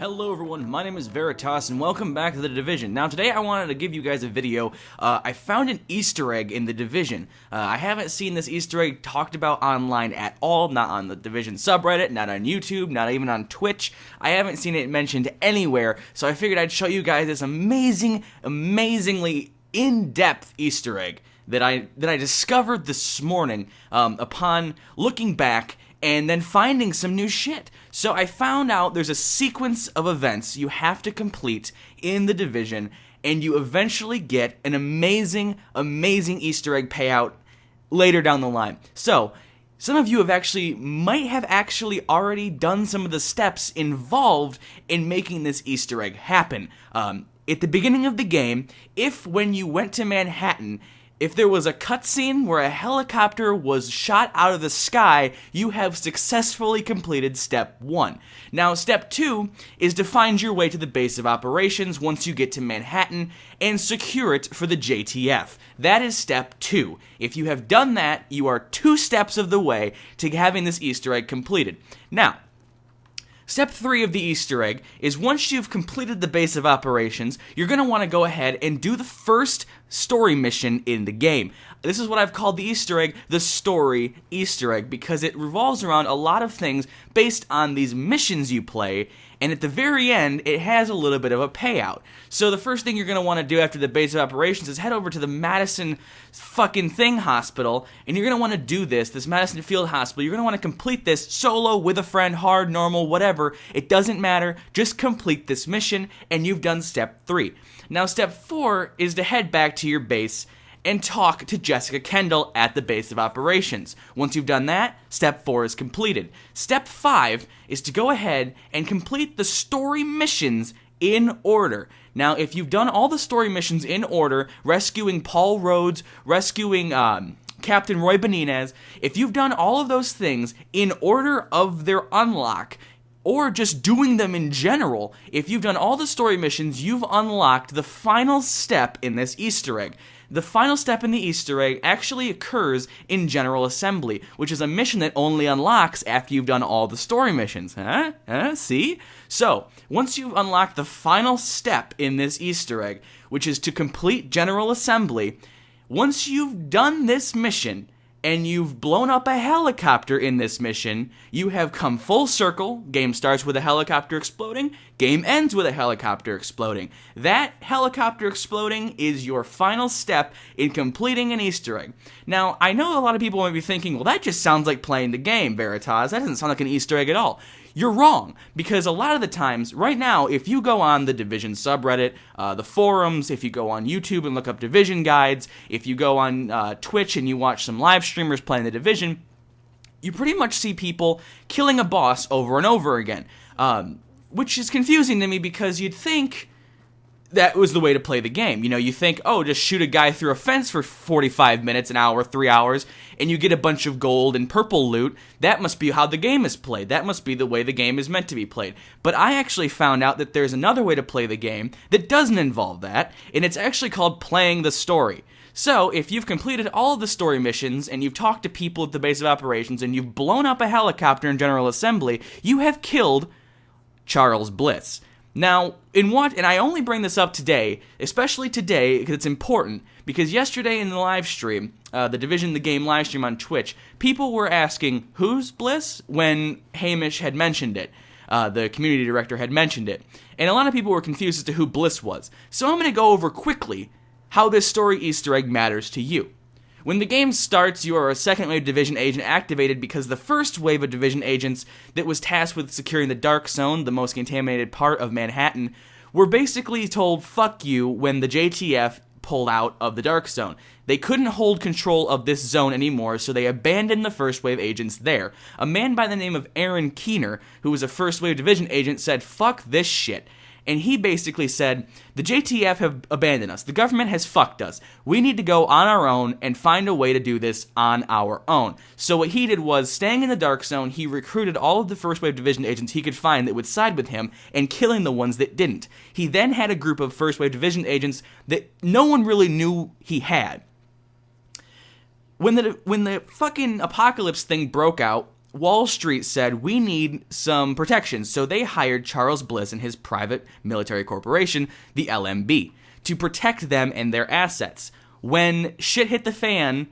Hello everyone, my name is Veritas and welcome back to The Division. Now today I wanted to give you guys a video. I found an Easter egg in The Division. I haven't seen this Easter egg talked about online at all, not on the Division subreddit, not on YouTube, not even on Twitch. I haven't seen it mentioned anywhere, so I figured I'd show you guys this amazingly in-depth Easter egg that I discovered this morning upon looking back and then finding some new shit. So I found out there's a sequence of events you have to complete in The Division, and you eventually get an amazing Easter egg payout later down the line. So, some of you might have actually already done some of the steps involved in making this Easter egg happen. At the beginning of the game, when you went to Manhattan, if there was a cutscene where a helicopter was shot out of the sky, you have successfully completed Step 1. Now, Step 2 is to find your way to the base of operations once you get to Manhattan and secure it for the JTF. That is Step 2. If you have done that, you are 2 steps of the way to having this Easter egg completed. Now, Step 3 of the Easter egg is once you've completed the base of operations, you're going to want to go ahead and do the first story mission in the game. This is what I've called the Easter egg, the story Easter egg, because it revolves around a lot of things based on these missions you play, and at the very end, it has a little bit of a payout. So the first thing you're going to want to do after the base of operations is head over to the Madison fucking thing hospital, and you're going to want to do this Madison Field Hospital. You're going to want to complete this solo, with a friend, hard, normal, whatever. It doesn't matter. Just complete this mission, and you've done Step 3. Now, Step 4 is to head back to your base and talk to Jessica Kendall at the base of operations. Once you've done that, Step 4 is completed. Step 5 is to go ahead and complete the story missions in order. Now, if you've done all the story missions in order, rescuing Paul Rhodes, rescuing Captain Roy Benitez, if you've done all of those things in order of their unlock, or just doing them in general, if you've done all the story missions, you've unlocked the final step in this Easter egg. The final step in the Easter egg actually occurs in General Assembly, which is a mission that only unlocks after you've done all the story missions. See? So, once you've unlocked the final step in this Easter egg, which is to complete General Assembly, once you've done this mission, and you've blown up a helicopter in this mission, you have come full circle. Game starts with a helicopter exploding, game ends with a helicopter exploding. That helicopter exploding is your final step in completing an Easter egg. Now, I know a lot of people might be thinking, well, that just sounds like playing the game, Veritas. That doesn't sound like an Easter egg at all. You're wrong, because a lot of the times, right now, if you go on the Division subreddit, the forums, if you go on YouTube and look up Division guides, if you go on Twitch and you watch some live streamers playing the Division, you pretty much see people killing a boss over and over again, which is confusing to me because you'd think that was the way to play the game. You know, you think, oh, just shoot a guy through a fence for 45 minutes, an hour, 3 hours, and you get a bunch of gold and purple loot. That must be how the game is played. That must be the way the game is meant to be played. But I actually found out that there's another way to play the game that doesn't involve that, and it's actually called playing the story. So, if you've completed all of the story missions, and you've talked to people at the base of operations, and you've blown up a helicopter in General Assembly, you have killed Charles Bliss. Now, and I only bring this up today, especially today, because it's important, because yesterday in the live stream, the Division the Game live stream on Twitch, people were asking, who's Bliss, when Hamish had mentioned it. The community director had mentioned it. And a lot of people were confused as to who Bliss was. So I'm going to go over quickly how this story Easter egg matters to you. When the game starts, you are a second wave Division agent activated because the first wave of Division agents that was tasked with securing the Dark Zone, the most contaminated part of Manhattan, were basically told fuck you when the JTF pulled out of the Dark Zone. They couldn't hold control of this zone anymore, so they abandoned the first wave agents there. A man by the name of Aaron Keener, who was a first wave Division agent, said fuck this shit. And he basically said, the JTF have abandoned us. The government has fucked us. We need to go on our own and find a way to do this on our own. So what he did was, staying in the Dark Zone, he recruited all of the First Wave Division agents he could find that would side with him and killing the ones that didn't. He then had a group of First Wave Division agents that no one really knew he had. When the fucking apocalypse thing broke out, Wall Street said, we need some protection, so they hired Charles Bliss and his private military corporation, the LMB, to protect them and their assets. When shit hit the fan,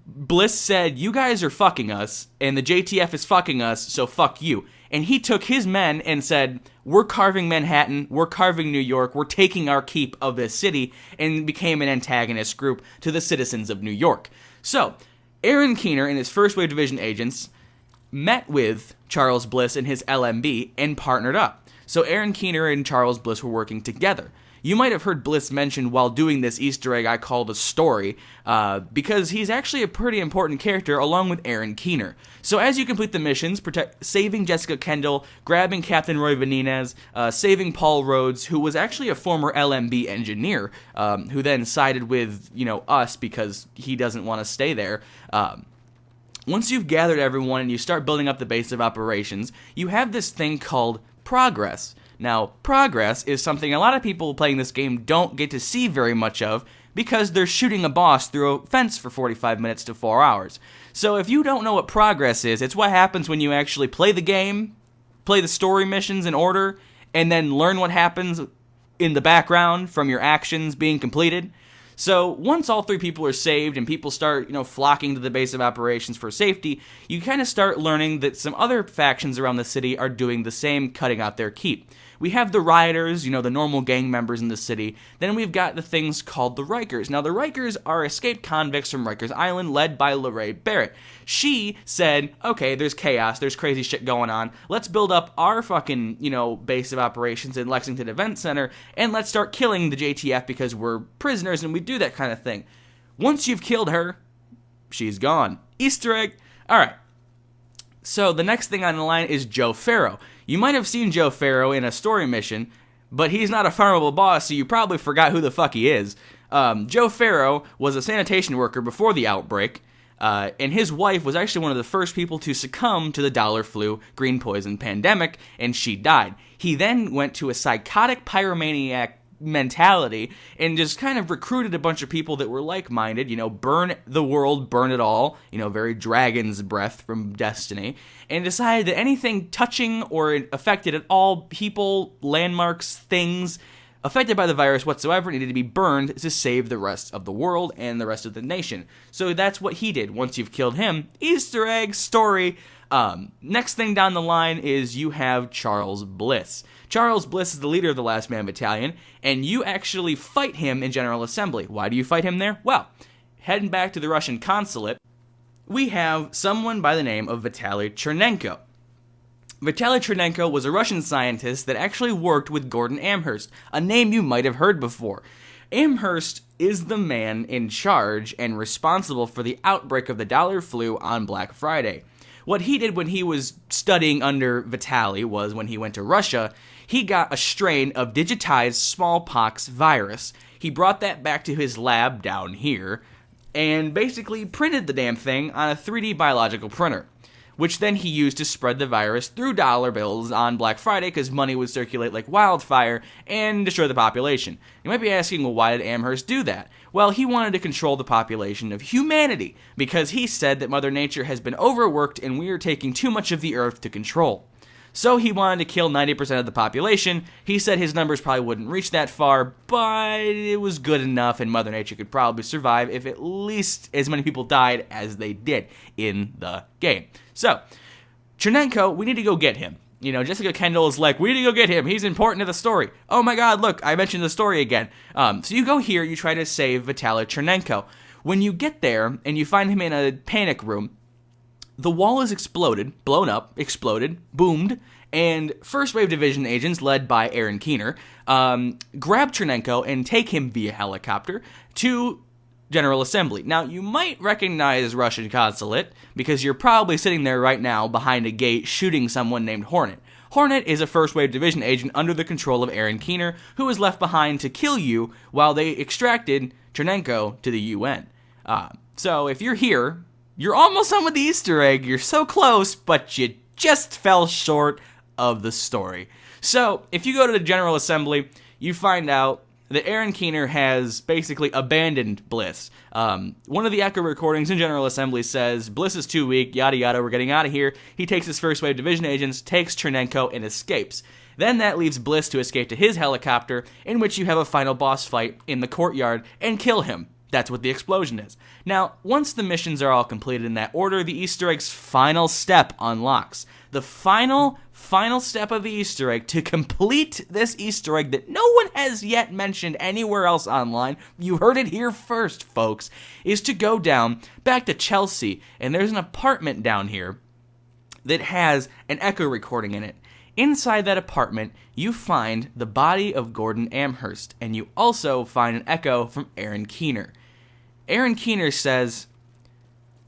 Bliss said, you guys are fucking us, and the JTF is fucking us, so fuck you. And he took his men and said, we're carving Manhattan, we're carving New York, we're taking our keep of this city, and became an antagonist group to the citizens of New York. So, Aaron Keener and his First Wave Division agents met with Charles Bliss and his LMB and partnered up. So Aaron Keener and Charles Bliss were working together. You might have heard Bliss mentioned while doing this Easter egg I called a story, because he's actually a pretty important character along with Aaron Keener. So as you complete the missions, saving Jessica Kendall, grabbing Captain Roy Benitez, saving Paul Rhodes, who was actually a former LMB engineer, who then sided with, us because he doesn't want to stay there. Once you've gathered everyone and you start building up the base of operations, you have this thing called progress. Now, progress is something a lot of people playing this game don't get to see very much of because they're shooting a boss through a fence for 45 minutes to 4 hours. So if you don't know what progress is, it's what happens when you actually play the game, play the story missions in order, and then learn what happens in the background from your actions being completed. So once all three people are saved and people start, flocking to the base of operations for safety, you kind of start learning that some other factions around the city are doing the same, cutting out their keep. We have the rioters, the normal gang members in the city. Then we've got the things called the Rikers. Now, the Rikers are escaped convicts from Rikers Island led by LaRae Barrett. She said, okay, there's chaos, there's crazy shit going on. Let's build up our fucking, base of operations in Lexington Event Center, and let's start killing the JTF because we're prisoners and we do that kind of thing. Once you've killed her, she's gone. Easter egg. All right. So the next thing on the line is Joe Farrow. You might have seen Joe Farrow in a story mission, but he's not a farmable boss, so you probably forgot who the fuck he is. Joe Farrow was a sanitation worker before the outbreak, and his wife was actually one of the first people to succumb to the dollar flu green poison pandemic, and she died. He then went to a psychotic pyromaniac mentality and just kind of recruited a bunch of people that were like-minded, burn the world, burn it all, very Dragon's Breath from Destiny, and decided that anything touching or affected at all people, landmarks, things affected by the virus whatsoever needed to be burned to save the rest of the world and the rest of the nation. So that's what he did. Once you've killed him, Easter egg story. Next thing down the line is you have Charles Bliss. Charles Bliss is the leader of the Last Man Battalion, and you actually fight him in General Assembly. Why do you fight him there? Well, heading back to the Russian consulate, we have someone by the name of Vitaly Chernenko. Vitaly Chernenko was a Russian scientist that actually worked with Gordon Amherst, a name you might have heard before. Amherst is the man in charge and responsible for the outbreak of the dollar flu on Black Friday. What he did when he was studying under Vitaly was when he went to Russia, he got a strain of digitized smallpox virus. He brought that back to his lab down here and basically printed the damn thing on a 3D biological printer, which then he used to spread the virus through dollar bills on Black Friday because money would circulate like wildfire and destroy the population. You might be asking, well, why did Amherst do that? Well, he wanted to control the population of humanity because he said that Mother Nature has been overworked and we are taking too much of the earth to control. So he wanted to kill 90% of the population. He said his numbers probably wouldn't reach that far, but it was good enough and Mother Nature could probably survive if at least as many people died as they did in the game. So, Chernenko, we need to go get him. Jessica Kendall is like, we need to go get him. He's important to the story. Oh my god, look, I mentioned the story again. So you go here, you try to save Vitaly Chernenko. When you get there and you find him in a panic room, the wall is exploded, blown up, exploded, boomed, and First Wave Division agents, led by Aaron Keener, grab Chernenko and take him via helicopter to General Assembly. Now, you might recognize Russian consulate because you're probably sitting there right now behind a gate shooting someone named Hornet. Hornet is a First Wave Division agent under the control of Aaron Keener, who was left behind to kill you while they extracted Chernenko to the UN. So if you're here, you're almost done with the Easter egg. You're so close, but you just fell short of the story. So if you go to the General Assembly, you find out that Aaron Keener has basically abandoned Bliss. One of the Echo recordings in General Assembly says, Bliss is too weak, yada yada, we're getting out of here. He takes his first wave division agents, takes Chernenko, and escapes. Then that leaves Bliss to escape to his helicopter, in which you have a final boss fight in the courtyard, and kill him. That's what the explosion is. Now, once the missions are all completed in that order, the Easter egg's final step unlocks. The final step of the Easter egg to complete this Easter egg that no one has yet mentioned anywhere else online, you heard it here first, folks, is to go down back to Chelsea, and there's an apartment down here that has an Echo recording in it. Inside that apartment, you find the body of Gordon Amherst, and you also find an Echo from Aaron Keener. Aaron Keener says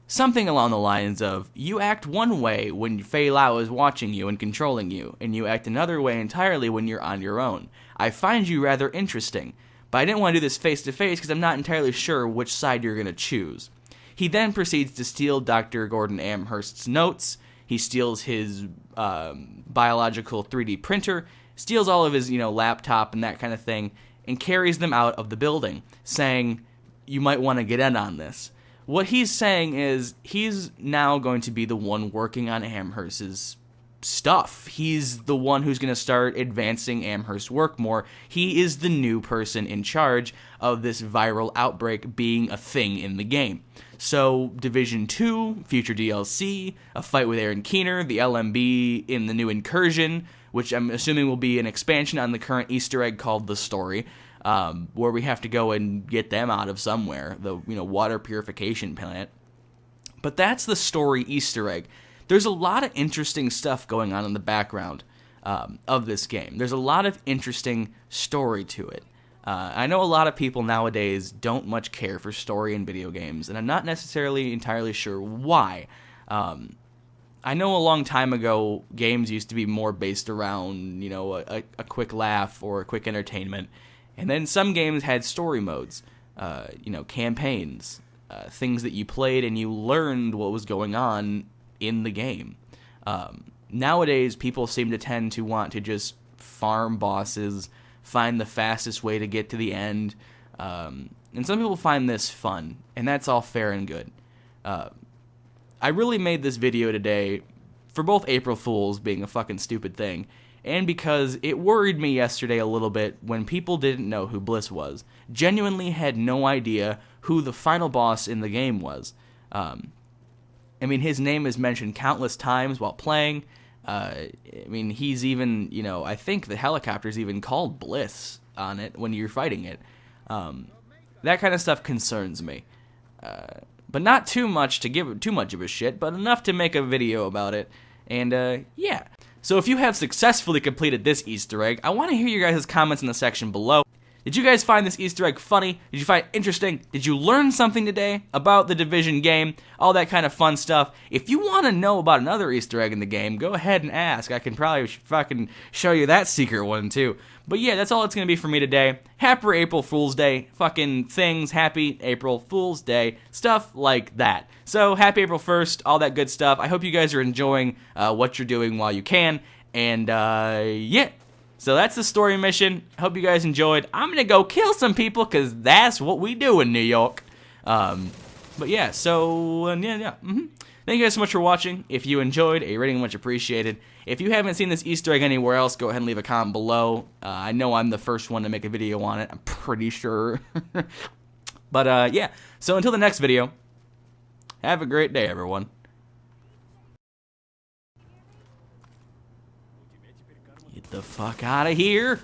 something along the lines of, you act one way when Fei Lao is watching you and controlling you, and you act another way entirely when you're on your own. I find you rather interesting, but I didn't want to do this face-to-face because I'm not entirely sure which side you're going to choose. He then proceeds to steal Dr. Gordon Amherst's notes. He steals his biological 3D printer, steals all of his, laptop and that kind of thing, and carries them out of the building, saying, you might want to get in on this. What he's saying is he's now going to be the one working on Amherst's stuff. He's the one who's going to start advancing Amherst's work more. He is the new person in charge of this viral outbreak being a thing in the game. So, Division 2, future DLC, a fight with Aaron Keener, the LMB in the new Incursion, which I'm assuming will be an expansion on the current Easter egg called The Story, where we have to go and get them out of somewhere, the water purification plant. But that's the story Easter egg. There's a lot of interesting stuff going on in the background of this game. There's a lot of interesting story to it. I know a lot of people nowadays don't much care for story in video games, and I'm not necessarily entirely sure why. I know a long time ago, games used to be more based around, a quick laugh or a quick entertainment. And then some games had story modes, campaigns, things that you played and you learned what was going on in the game. Nowadays, people seem to tend to want to just farm bosses, find the fastest way to get to the end, and some people find this fun, and that's all fair and good. I really made this video today for both April Fools being a fucking stupid thing, and because it worried me yesterday a little bit when people didn't know who Bliss was. Genuinely had no idea who the final boss in the game was. His name is mentioned countless times while playing. He's even, I think the helicopter's even called Bliss on it when you're fighting it. That kind of stuff concerns me. But not too much to give too much of a shit, but enough to make a video about it. And, yeah. So if you have successfully completed this Easter egg, I want to hear your guys' comments in the section below. Did you guys find this Easter egg funny? Did you find it interesting? Did you learn something today about the Division game? All that kind of fun stuff. If you want to know about another Easter egg in the game, go ahead and ask. I can probably fucking show you that secret one too. But yeah, that's all it's going to be for me today. Happy April Fool's Day. Fucking things. Happy April Fool's Day. Stuff like that. So, happy April 1st. All that good stuff. I hope you guys are enjoying what you're doing while you can. And, yeah. So that's the story mission. Hope you guys enjoyed. I'm going to go kill some people because that's what we do in New York. But yeah, so yeah. Thank you guys so much for watching. If you enjoyed, a rating much appreciated. If you haven't seen this Easter egg anywhere else, go ahead and leave a comment below. I know I'm the first one to make a video on it. I'm pretty sure. But yeah, so until the next video, have a great day, everyone. Get the fuck out of here.